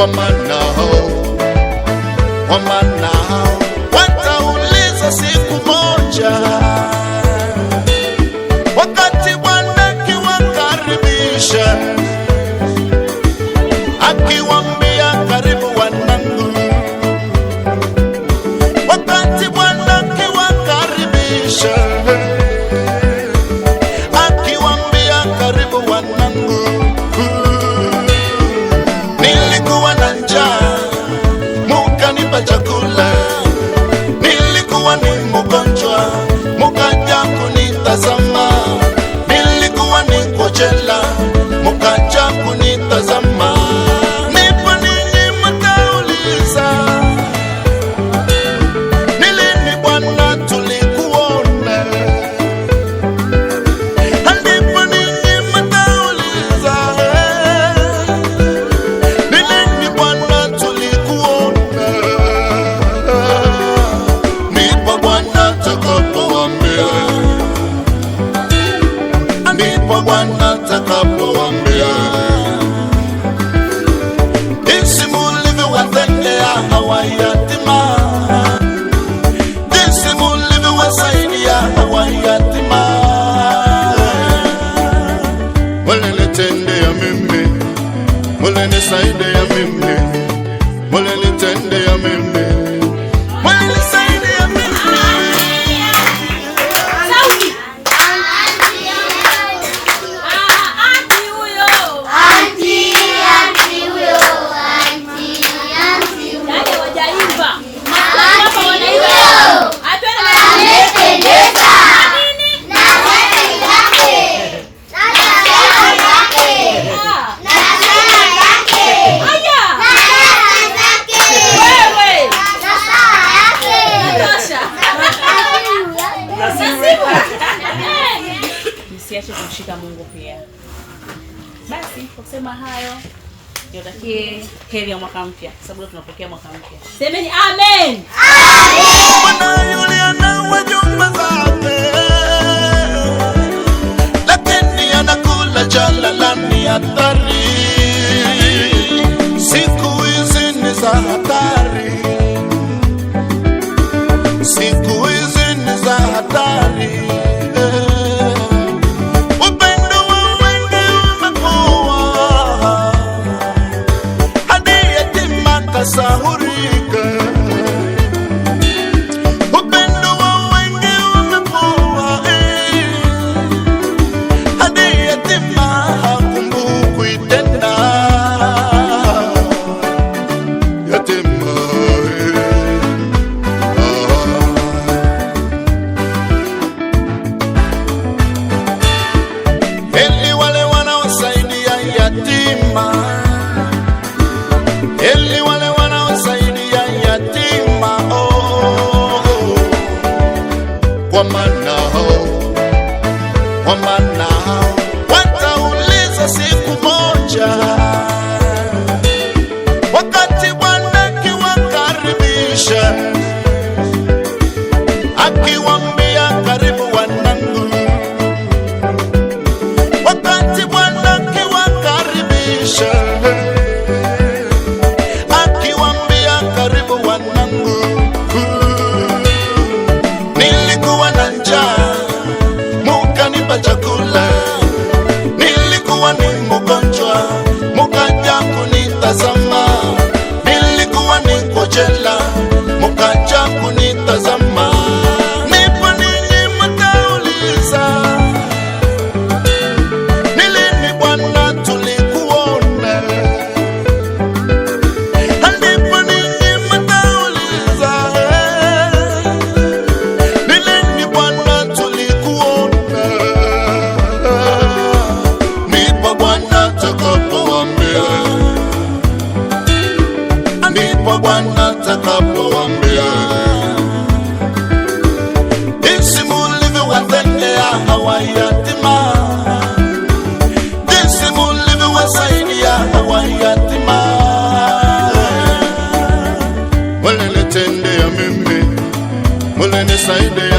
wamanao watauliza siku moja, wakati Bwana akiwakaribisha, akiwaambia karibu wanangu. Wakati Bwana akiwakaribisha, akiwaambia karibu wanangu. Nilikuwa na njaa mukanipa chakula, nilikuwa ni mgonjwa mukaja kunitazama, nilikuwa niko jela mukaja kunitazama. Nipo nini mtauliza, ni lini Bwana tulikuona? Ndipo nini mtauliza, ni lini Bwana tulikuona? Ndipo Bwana atakapowaambia, ndipo Bwana atakapowaambia, jinsi mulivyowatendea hawa yatima, jinsi mulivyowasaidia hawa yatima, mulinitendea mimi, mulinisaidia mimi, mulinitendea mimi, mulinisaidia mimi. Msiache kumshika Mungu pia. Basi kwa kusema hayo, niwatakie heri ya mwaka mpya, sababu tunapokea mwaka mpya. Semeni amen. Amen. Yule ana wajumba zake, lakini anakula jalalani hatari. Siku hizi ni za hatari, siku hizi ni za hatari. Sahurika, upendo wa wengi umepoa, hadi yatima hakumbukwi tena. Yatima, heri wale wanaosaidia yatima, heri wale wanaosaidia yatima, wamanao watauliza siku moja, wakati Bwana akiwakaribisha, akiwaambia karibu wanangu. Wakati Bwana akiwakaribisha, akiwaambia karibu wanangu. Nilikuwa na njaa mukanipa chakula, nilikuwa ni mgonjwa mukaja kunitazama, nilikuwa niko jela mukaja kunitazama. Nipo nini mtauliza, ni lini Bwana tulikuona? Ndipo nini mtauliza, ni lini Bwana tulikuona? Ndipo Bwana atakapowaambia, ndipo Bwana atakapowaambia, jinsi mulivyowatendea hawa yatima, jinsi mulivyowasaidia hawa yatima, mulinitendea mimi, mulinisaidia